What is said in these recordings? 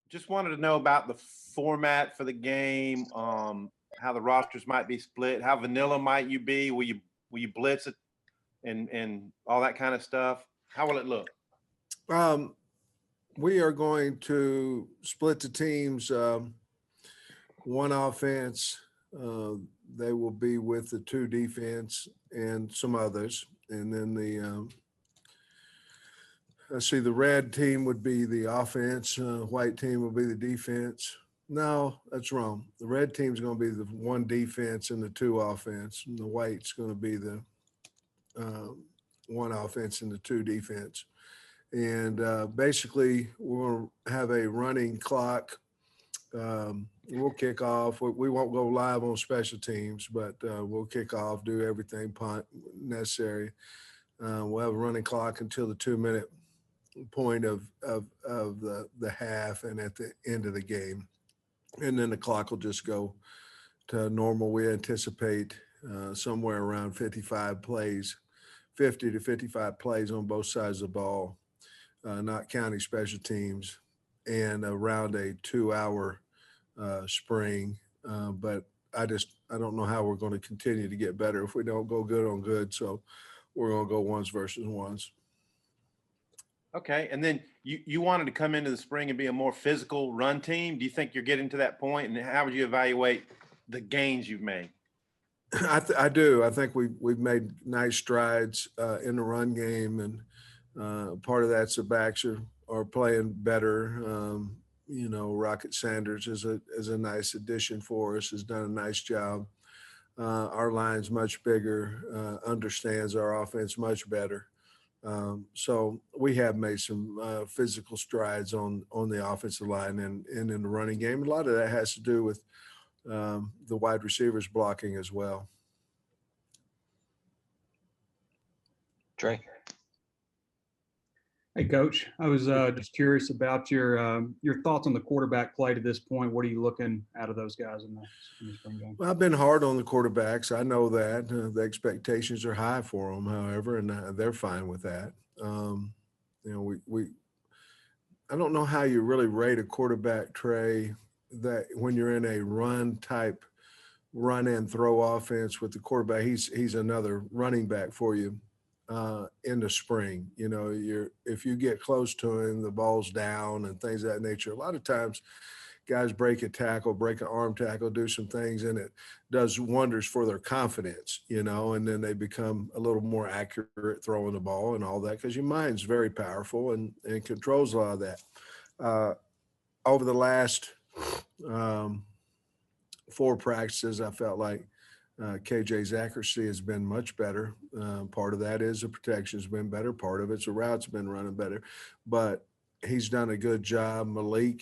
just wanted to know about the format for the game, how the rosters might be split, how vanilla might you be? Will you blitz it and all that kind of stuff? How will it look? We are going to split the teams. One offense, they will be with the two defense and some others, and then let's see, the red team would be the offense, white team will be the defense. No, that's wrong. The red team's going to be the one defense and the two offense, and the white's going to be the one offense and the two defense. And basically, we're going to have a running clock. We'll kick off. We won't go live on special teams, but we'll kick off, do everything punt necessary. We'll have a running clock until the 2-minute point of the half and at the end of the game. And then the clock will just go to normal. We anticipate somewhere around 55 plays, 50 to 55 plays on both sides of the ball, not counting special teams, and around a 2-hour spring. But I don't know how we're going to continue to get better if we don't go good on good. So we're going to go ones versus ones. Okay. And then you wanted to come into the spring and be a more physical run team. Do you think you're getting to that point? And how would you evaluate the gains you've made? I do. I think we've made nice strides in the run game, and part of that's the backs are playing better. Rocket Sanders is a nice addition for us. Has done a nice job. Our line's much bigger. Understands our offense much better. So we have made some physical strides on the offensive line and in the running game. A lot of that has to do with the wide receivers blocking as well. Trey. Hey, Coach. I was just curious about your thoughts on the quarterback play to this point. What are you looking out of those guys in the spring game? Well, I've been hard on the quarterbacks. I know that the expectations are high for them, however, and they're fine with that. I don't know how you really rate a quarterback, Trey, that when you're in a run and throw offense with the quarterback, he's another running back for you. In the spring, if you get close to him, the ball's down and things of that nature. A lot of times guys break a tackle, break an arm tackle, do some things, and it does wonders for their confidence, and then they become a little more accurate throwing the ball and all that, because your mind's very powerful and controls a lot of that. Over the last 4 practices, I felt like KJ's accuracy has been much better. Part of that is the protection's been better. Part of it's the route's been running better. But he's done a good job. Malik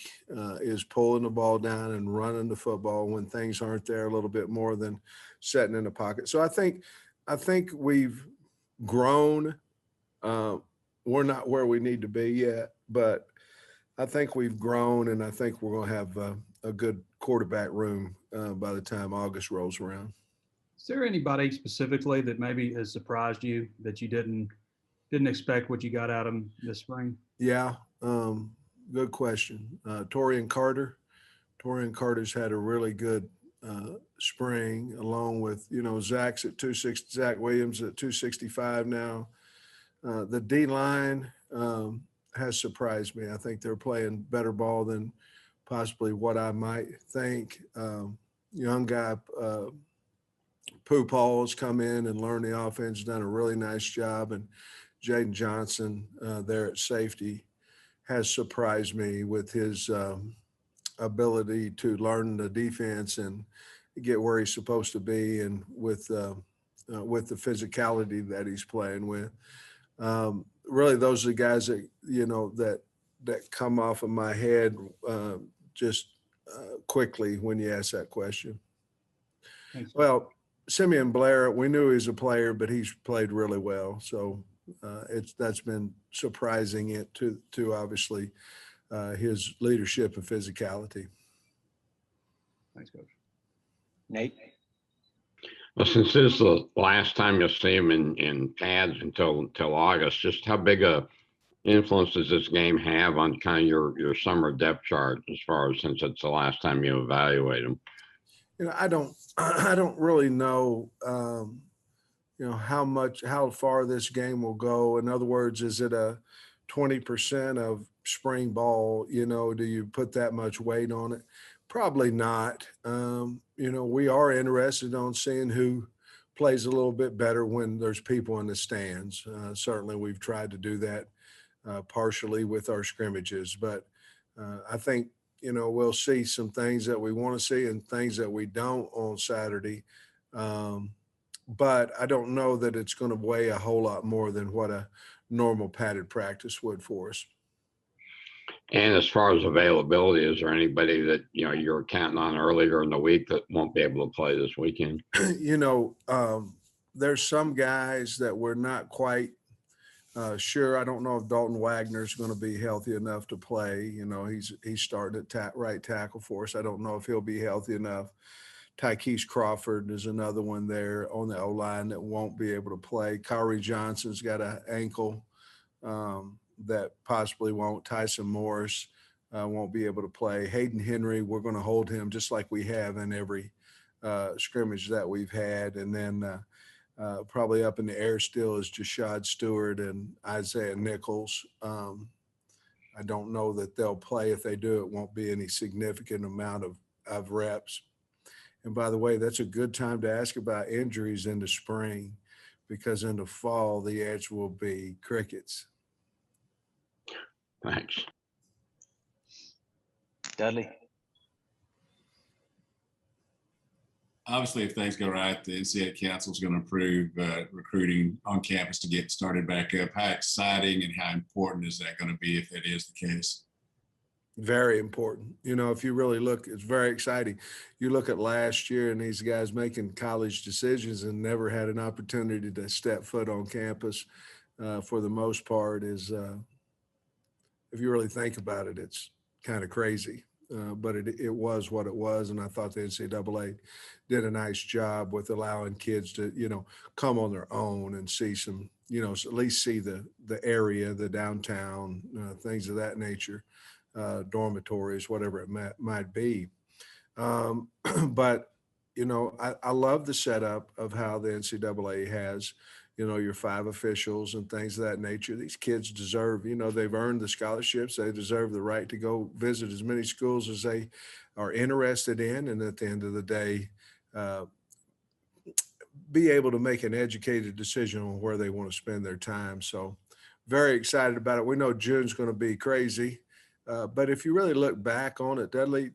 is pulling the ball down and running the football when things aren't there a little bit more than sitting in the pocket. So I think we've grown. We're not where we need to be yet, but I think we've grown, and I think we're going to have a good quarterback room by the time August rolls around. Is there anybody specifically that maybe has surprised you that you didn't expect what you got out of them this spring? Yeah, good question. Torian Carter's had a really good spring, along with Zach Williams at 265 now. The D line has surprised me. I think they're playing better ball than possibly what I might think. Young guy. Pooh Paul has come in and learned the offense, done a really nice job, and Jaden Johnson there at safety has surprised me with his ability to learn the defense and get where he's supposed to be, and with the physicality that he's playing with. Really, those are the guys that that come off of my head just quickly when you ask that question. Thanks. Well, Simeon Blair, we knew he was a player, but he's played really well. So that's been surprising it to obviously his leadership and physicality. Thanks, Coach. Nate. Well, since this is the last time you'll see him in pads until August, just how big a influence does this game have on kind of your summer depth chart as far as since it's the last time you evaluate them? I don't I don't really know how far this game will go. In other words, is it a 20% of spring ball? Do you put that much weight on it? Probably not. We are interested on seeing who plays a little bit better when there's people in the stands. Certainly we've tried to do that partially with our scrimmages, but I think, we'll see some things that we want to see and things that we don't on Saturday. But I don't know that it's going to weigh a whole lot more than what a normal padded practice would for us. And as far as availability, is there anybody that, you're counting on earlier in the week that won't be able to play this weekend? There's some guys that we're not quite sure. I don't know if Dalton Wagner's going to be healthy enough to play. He's starting at right tackle for us. I don't know if he'll be healthy enough. Tykees Crawford is another one there on the O-line that won't be able to play. Kyrie Johnson's got an ankle that possibly won't. Tyson Morris won't be able to play. Hayden Henry, we're going to hold him just like we have in every scrimmage that we've had. And then probably up in the air still is Rashod Stewart and Isaiah Nichols. I don't know that they'll play. If they do, it won't be any significant amount of reps. And by the way, that's a good time to ask about injuries in the spring, because in the fall, the answer will be crickets. Thanks. Dudley. Obviously, if things go right, the NCAA Council is going to approve recruiting on campus to get started back up. How exciting and how important is that going to be if that is the case? Very important. If you really look, it's very exciting. You look at last year and these guys making college decisions and never had an opportunity to step foot on campus for the most part is, if you really think about it, it's kind of crazy. But it was what it was. And I thought the NCAA did a nice job with allowing kids to, come on their own and see some, at least see the area, the downtown, things of that nature. Dormitories, whatever it might be. But, I love the setup of how the NCAA has, your 5 officials and things of that nature. These kids deserve, they've earned the scholarships. They deserve the right to go visit as many schools as they are interested in. And at the end of the day, be able to make an educated decision on where they want to spend their time. So very excited about it. We know June's going to be crazy. But if you really look back on it, Dudley,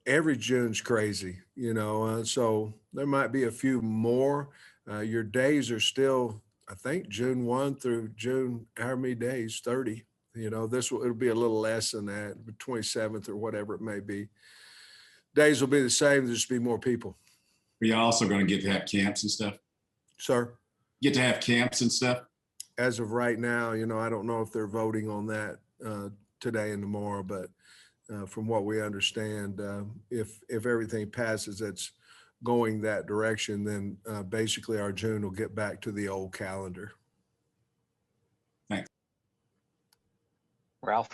every June's crazy, so there might be a few more. Your days are still, I think, June 1 through June, how many days? 30. It'll be a little less than that, the 27th or whatever it may be. Days will be the same, there's just be more people. Are you also going to get to have camps and stuff? Sir? Get to have camps and stuff? As of right now, I don't know if they're voting on that today and tomorrow, but from what we understand, if everything passes that's going that direction, then basically our June will get back to the old calendar. Thanks. Ralph.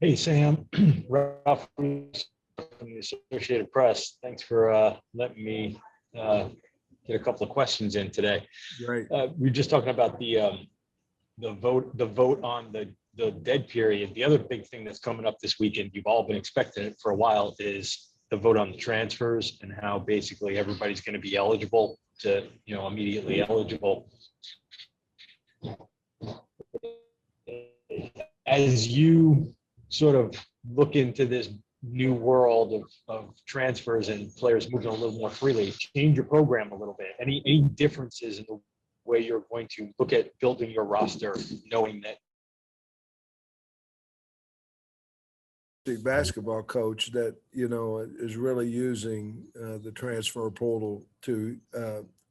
Hey, Sam. Ralph from the Associated Press. Thanks for letting me get a couple of questions in today. Great. We were just talking about the vote on the dead period. The other big thing that's coming up this weekend, you've all been expecting it for a while, is the vote on the transfers and how basically everybody's going to be eligible to, immediately eligible. As you sort of look into this new world of transfers and players moving a little more freely, change your program a little bit. Any differences in the way you're going to look at building your roster, knowing that the basketball coach that is really using the transfer portal to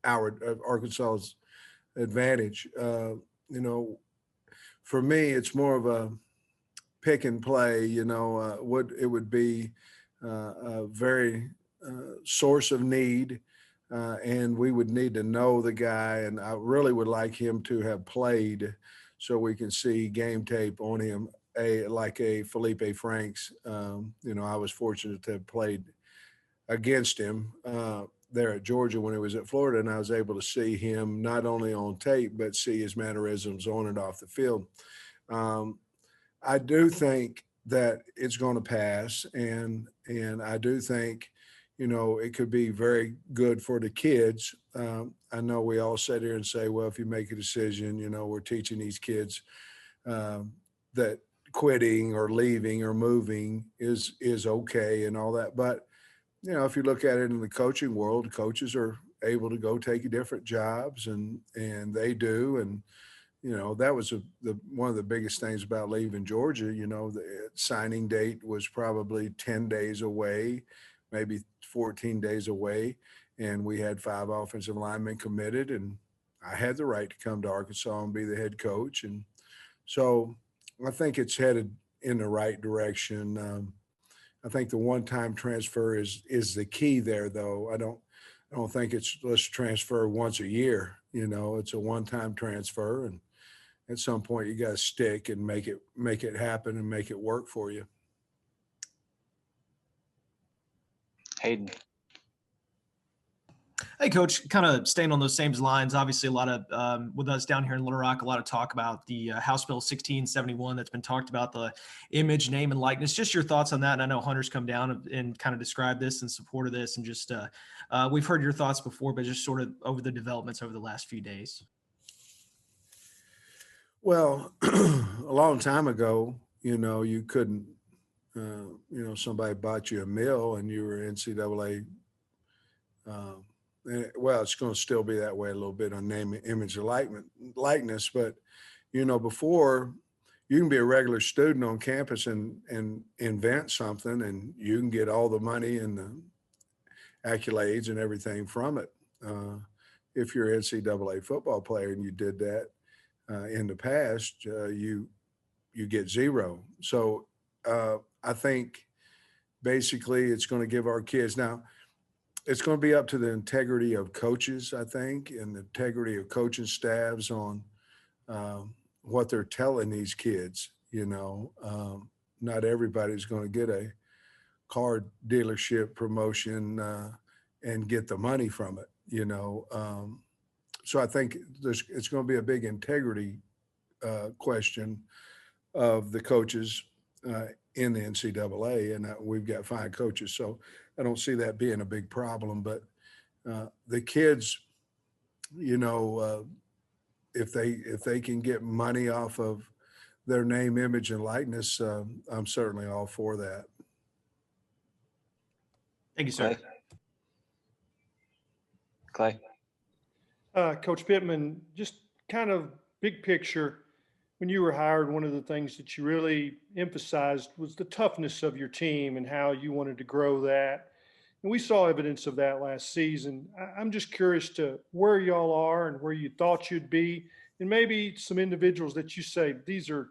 our Arkansas's advantage? For me, it's more of a pick and play. What it would be a very source of need and we would need to know the guy. And I really would like him to have played so we can see game tape on him, like a Felipe Franks. I was fortunate to have played against him there at Georgia when he was at Florida, and I was able to see him not only on tape, but see his mannerisms on and off the field. I do think that it's going to pass, and I do think, it could be very good for the kids. I know we all sit here and say, well, if you make a decision, we're teaching these kids that quitting or leaving or moving is okay and all that. But, if you look at it in the coaching world, coaches are able to go take different jobs, and they do. And, that was one of the biggest things about leaving Georgia. The signing date was probably 10 days away, maybe 14 days away. And we had 5 offensive linemen committed, and I had the right to come to Arkansas and be the head coach. And so I think it's headed in the right direction. I think the one-time transfer is the key there, though. I don't think it's let's transfer once a year. It's a one-time transfer, and at some point you got to stick and make it happen and make it work for you. Hayden. Hey, Coach, kind of staying on those same lines, obviously a lot of, with us down here in Little Rock, a lot of talk about the House Bill 1671 that's been talked about, the image, name, and likeness. Just your thoughts on that. And I know Hunter's come down and kind of described this in support of this. And just we've heard your thoughts before, but just sort of over the developments over the last few days. Well, a long time ago, you couldn't, somebody bought you a meal and you were NCAA. Well, it's going to still be that way a little bit on name, image, and likeness. But, before, you can be a regular student on campus and invent something, and you can get all the money and the accolades and everything from it. If you're an NCAA football player and you did that in the past, you get zero. So I think basically it's going to give our kids now. It's going to be up to the integrity of coaches, I think, and the integrity of coaching staffs on what they're telling these kids. Not everybody's going to get a car dealership promotion and get the money from it. So I think it's going to be a big integrity question of the coaches in the NCAA, and we've got fine coaches, so I don't see that being a big problem. But the kids, if they can get money off of their name, image, and likeness, I'm certainly all for that. Thank you, sir. Clay. Coach Pittman, just kind of big picture, when you were hired, one of the things that you really emphasized was the toughness of your team and how you wanted to grow that. And we saw evidence of that last season. I'm just curious to where y'all are and where you thought you'd be, and maybe some individuals that you say, these are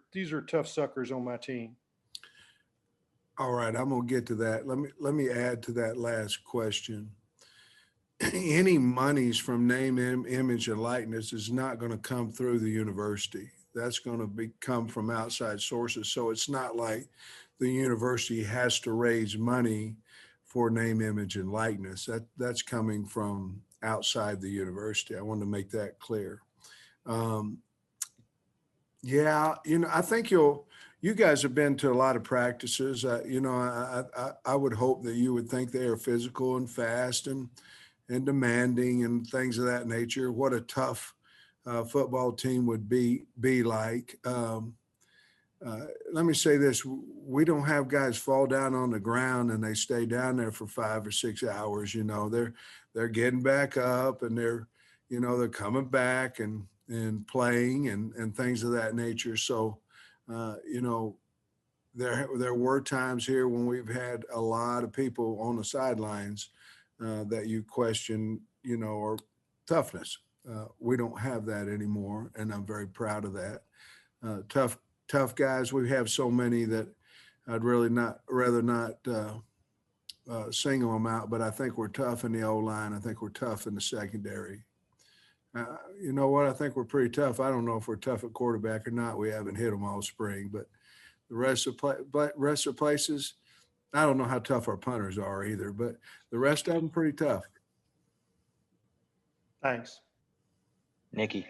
tough suckers on my team. All right, I'm going to get to that. Let me add to that last question. Any monies from name, image, and likeness is not going to come through the university. That's going to come from outside sources. So it's not like the university has to raise money for name, image, and likeness. That's coming from outside the university. I want to make that clear. Yeah, I think you guys have been to a lot of practices. I would hope that you would think they are physical and fast and demanding and things of that nature. What a tough football team would be like. Let me say this: we don't have guys fall down on the ground and they stay down there for 5 or 6 hours. They're getting back up and they're coming back and playing and things of that nature. So, there were times here when we've had a lot of people on the sidelines that you question, or toughness. We don't have that anymore, and I'm very proud of that. Tough guys. We have so many that I'd really rather not single them out, but I think we're tough in the O-line. I think we're tough in the secondary. You know what? I think we're pretty tough. I don't know if we're tough at quarterback or not. We haven't hit them all spring, but the rest of places, I don't know how tough our punters are either, but the rest of them pretty tough. Thanks. Nikki.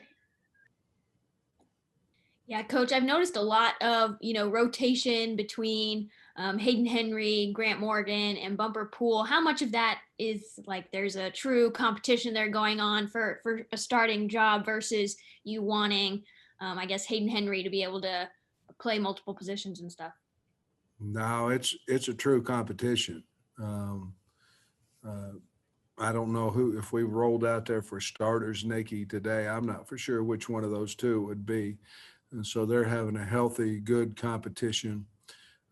Yeah, Coach, I've noticed a lot of, rotation between Hayden Henry, Grant Morgan, and Bumper Pool. How much of that is like there's a true competition there going on for a starting job versus you wanting, I guess, Hayden Henry to be able to play multiple positions and stuff? No, it's a true competition. I don't know if we rolled out there for starters, Nikki, today. I'm not for sure which one of those two it would be. And so they're having a healthy, good competition.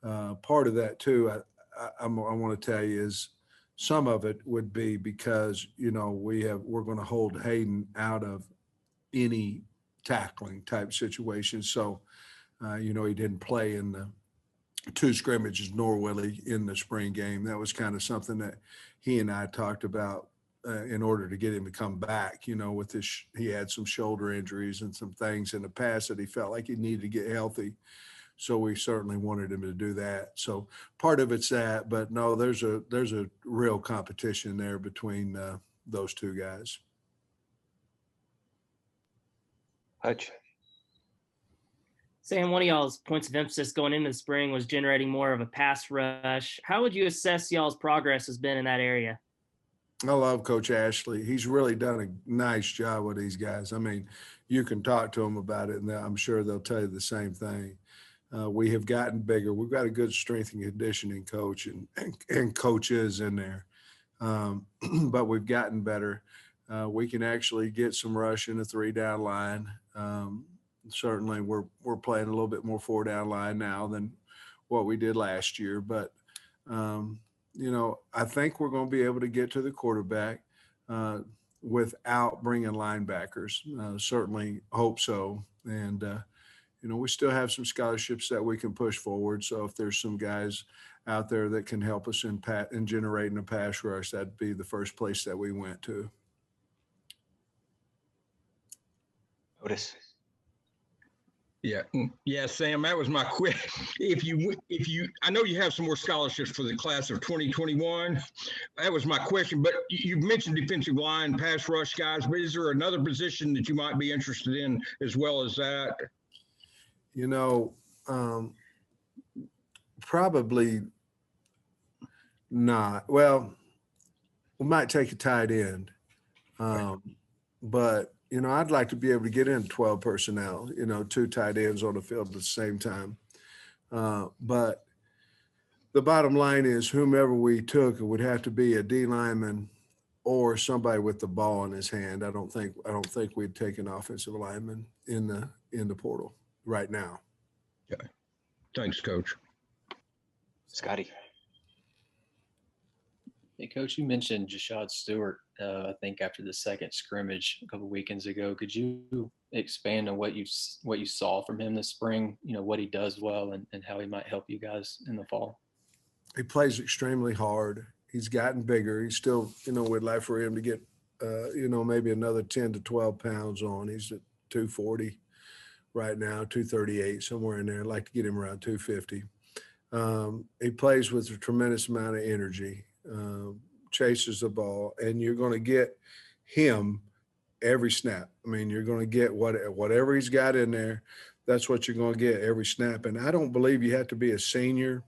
Part of that too, I want to tell you, is some of it would be because, we're going to hold Hayden out of any tackling type situation. So, he didn't play in the 2 scrimmages, nor will he in the spring game. That was kind of something that he and I talked about in order to get him to come back, with this, he had some shoulder injuries and some things in the past that he felt like he needed to get healthy. So we certainly wanted him to do that. So part of it's that, but no, there's a real competition there between those 2 guys. Hutch. Sam, one of y'all's points of emphasis going into the spring was generating more of a pass rush. How would you assess y'all's progress has been in that area? I love Coach Ashley. He's really done a nice job with these guys. I mean, you can talk to them about it, and I'm sure they'll tell you the same thing. We have gotten bigger. We've got a good strength and conditioning coach and coaches in there, but we've gotten better. We can actually get some rush in the 3-down line. Certainly, we're playing a little bit more 4-down line now than what we did last year, but I think we're going to be able to get to the quarterback without bringing linebackers. Certainly hope so. And, we still have some scholarships that we can push forward. So if there's some guys out there that can help us in generating a pass rush, that'd be the first place that we went to. Otis. Yeah, Sam, that was my question. I know you have some more scholarships for the class of 2021. That was my question, but you mentioned defensive line, pass rush guys, but is there another position that you might be interested in as well as that? Probably not. Well, we might take a tight end, but I'd like to be able to get in 12 personnel, 2 tight ends on the field at the same time. But the bottom line is whomever we took, it would have to be a D lineman or somebody with the ball in his hand. I don't think we'd take an offensive lineman in the portal right now. Okay. Thanks, Coach. Scotty. Hey, Coach, you mentioned Rashod Stewart, I think after the second scrimmage a couple weekends ago. Could you expand on what you saw from him this spring, what he does well and how he might help you guys in the fall? He plays extremely hard. He's gotten bigger. He's still, we'd like for him to get, maybe another 10 to 12 pounds on. He's at 240 right now, 238, somewhere in there. I'd like to get him around 250. He plays with a tremendous amount of energy. Chases the ball, and you're going to get him every snap. I mean, you're going to get whatever he's got in there. That's what you're going to get every snap. And I don't believe you have to be a senior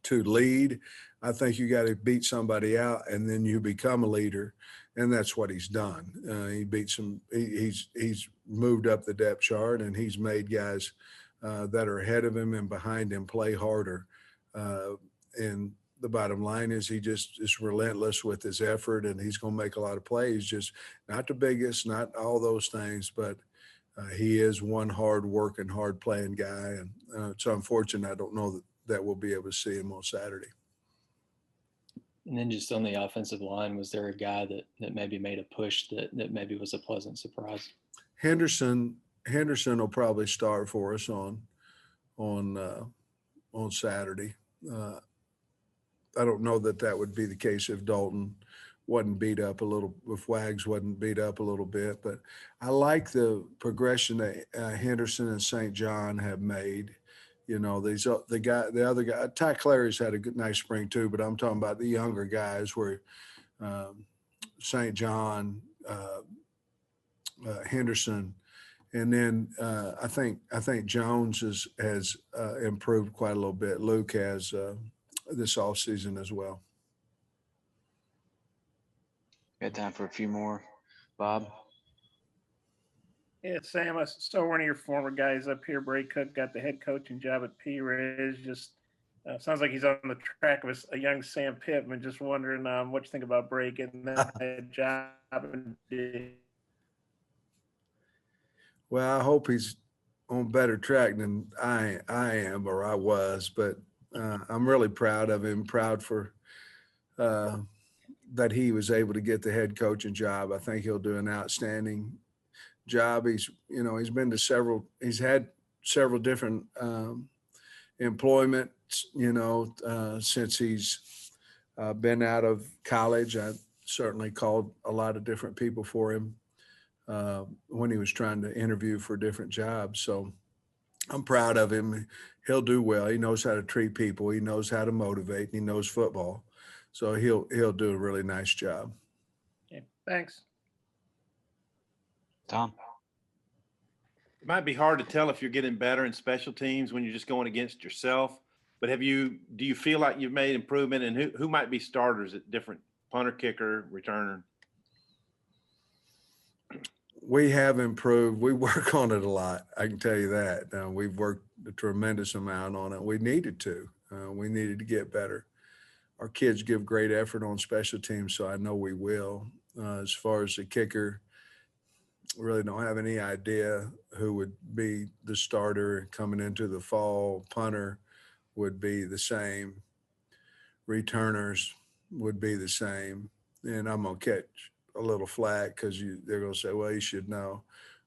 to lead. I think you got to beat somebody out, and then you become a leader. And that's what he's done. He beats some. He's moved up the depth chart, and he's made guys that are ahead of him and behind him play harder. And the bottom line is he just is relentless with his effort, and he's going to make a lot of plays. Just not the biggest, not all those things, but he is one hard working, hard playing guy. And it's unfortunate I don't know that we'll be able to see him on Saturday. And then just on the offensive line, was there a guy that maybe made a push that maybe was a pleasant surprise? Henderson will probably start for us on Saturday. I don't know that that would be the case if Dalton wasn't beat up a little, if Wags wasn't beat up a little bit. But I like the progression that Henderson and St. John have made. You know, the other guy, Ty Clary's had a good, nice spring too, but I'm talking about the younger guys where St. John, Henderson, and then I think Jones has improved quite a little bit. Luke has this offseason as well. Got time for a few more. Bob? Yeah, Sam, I saw one of your former guys up here, Bray Cook, got the head coaching job at P-Riz. Just sounds like he's on the track of a young Sam Pittman. Just wondering what you think about Bray getting that job. Well, I hope he's on better track than I am or I was, but I'm really proud of him, proud for that he was able to get the head coaching job. I think he'll do an outstanding job. He's had several different employments, since he's been out of college. I certainly called a lot of different people for him when he was trying to interview for different jobs. So I'm proud of him. He'll do well. He knows how to treat people. He knows how to motivate. He knows football. So he'll do a really nice job. Okay, thanks. Tom? It might be hard to tell if you're getting better in special teams when you're just going against yourself, but do you feel like you've made improvement, and who might be starters at different punter, kicker, returner? We have improved. We work on it a lot. I can tell you that. We've worked a tremendous amount on it. We needed to. We needed to get better. Our kids give great effort on special teams, so I know we will. As far as the kicker, really don't have any idea who would be the starter coming into the fall. Punter would be the same. Returners would be the same. And I'm going to catch a little flack because they're going to say, well, you should know.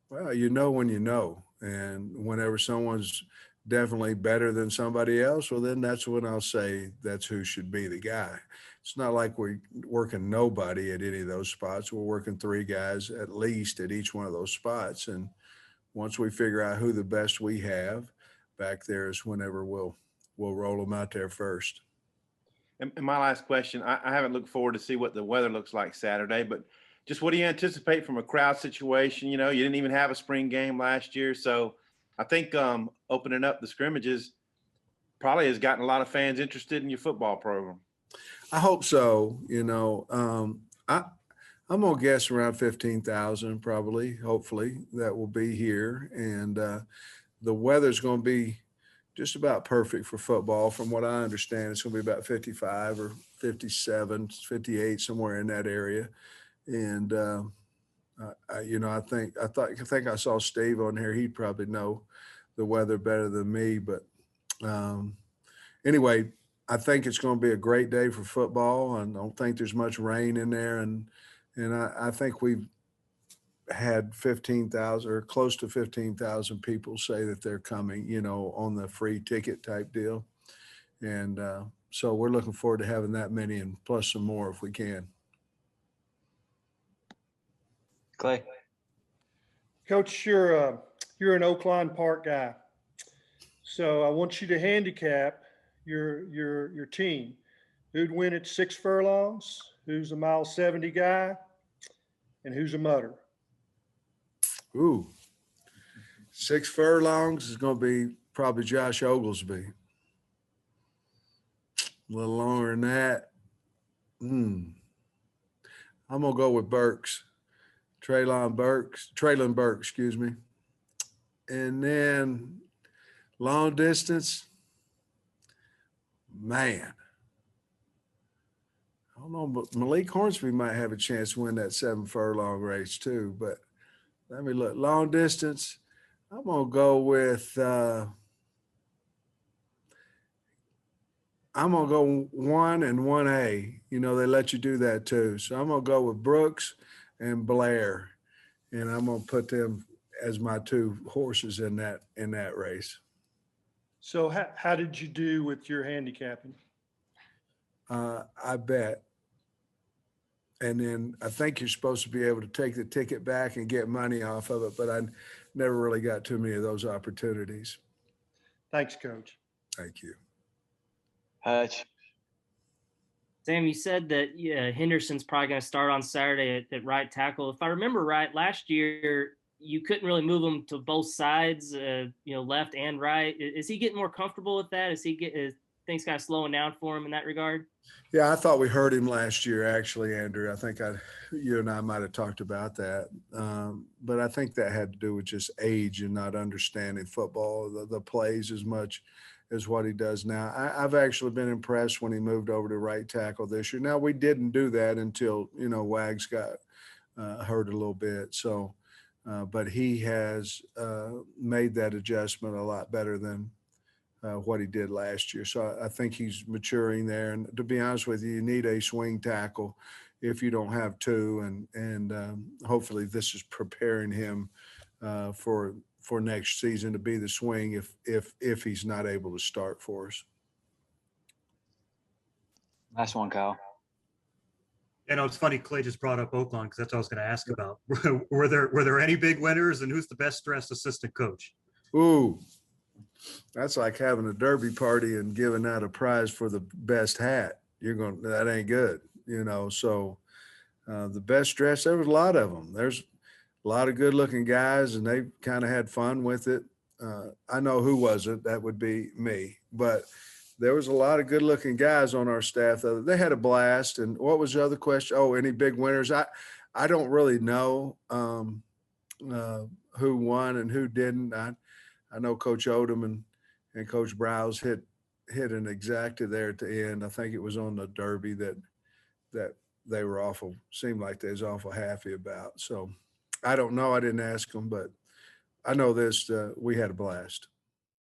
Well, you know when you know. And whenever someone's definitely better than somebody else, well, then that's when I'll say that's who should be the guy. It's not like we're working nobody at any of those spots. We're working 3 guys at least at each one of those spots. And once we figure out who the best we have back there is whenever we'll roll them out there first. And my last question, I haven't looked forward to see what the weather looks like Saturday, but just what do you anticipate from a crowd situation? You didn't even have a spring game last year. So I think opening up the scrimmages probably has gotten a lot of fans interested in your football program. I hope so. I'm going to guess around 15,000 probably, hopefully, that will be here. And the weather's going to be just about perfect for football. From what I understand, it's going to be about 55 or 57, 58, somewhere in that area. And, I think I saw Steve on here. He'd probably know the weather better than me. But anyway, I think it's going to be a great day for football. I don't think there's much rain in there. And I think we've had 15,000 or close to 15,000 people say that they're coming, on the free ticket type deal. And so we're looking forward to having that many and plus some more if we can. Clay? Coach, you're an Oakland Park guy. So I want you to handicap your team. Who'd win at 6 furlongs? Who's a mile 70 guy? And who's a mutter? Ooh, 6 furlongs is going to be probably Josh Oglesby. A little longer than that. I'm going to go with Burks. Traylon Burks, excuse me. And then long distance, man. I don't know, but Malik Hornsby might have a chance to win that 7 furlong race too. But let me look. Long distance, I'm going to go with I'm going to go 1 and 1A. They let you do that too. So I'm going to go with Brooks and Blair, and I'm going to put them as my 2 horses in that race. So how did you do with your handicapping? I bet. And then I think you're supposed to be able to take the ticket back and get money off of it, but I never really got too many of those opportunities. Thanks, Coach. Thank you. Hutch. Sam, you said that Henderson's probably going to start on Saturday at right tackle. If I remember right, last year you couldn't really move him to both sides, left and right. Is he getting more comfortable with that? Is things kind of slowing down for him in that regard? Yeah, I thought we heard him last year, actually, Andrew. I think you and I might have talked about that. But I think that had to do with just age and not understanding football, the plays as much as what he does now. I've actually been impressed when he moved over to right tackle this year. Now, we didn't do that until, Wags got hurt a little bit. So, but he has made that adjustment a lot better than what he did last year. So I think he's maturing there. And to be honest with you need a swing tackle if you don't have two. And hopefully this is preparing him for next season to be the swing if he's not able to start for us. Last one, Kyle. It's funny Clay just brought up Oakland because that's what I was going to ask about. Were there any big winners, and who's the best dressed assistant coach? Ooh, that's like having a derby party and giving out a prize for the best hat. That ain't good, So the best dressed, there was a lot of them. There's a lot of good looking guys, and they kind of had fun with it. I know who wasn't. That would be me, but there was a lot of good looking guys on our staff. They had a blast. And what was the other question? Oh, any big winners? I don't really know who won and who didn't. I know Coach Odom and Coach Browse hit an exacta there at the end. I think it was on the derby that they were seemed like they was awful happy about. So I don't know. I didn't ask them, but I know this, we had a blast.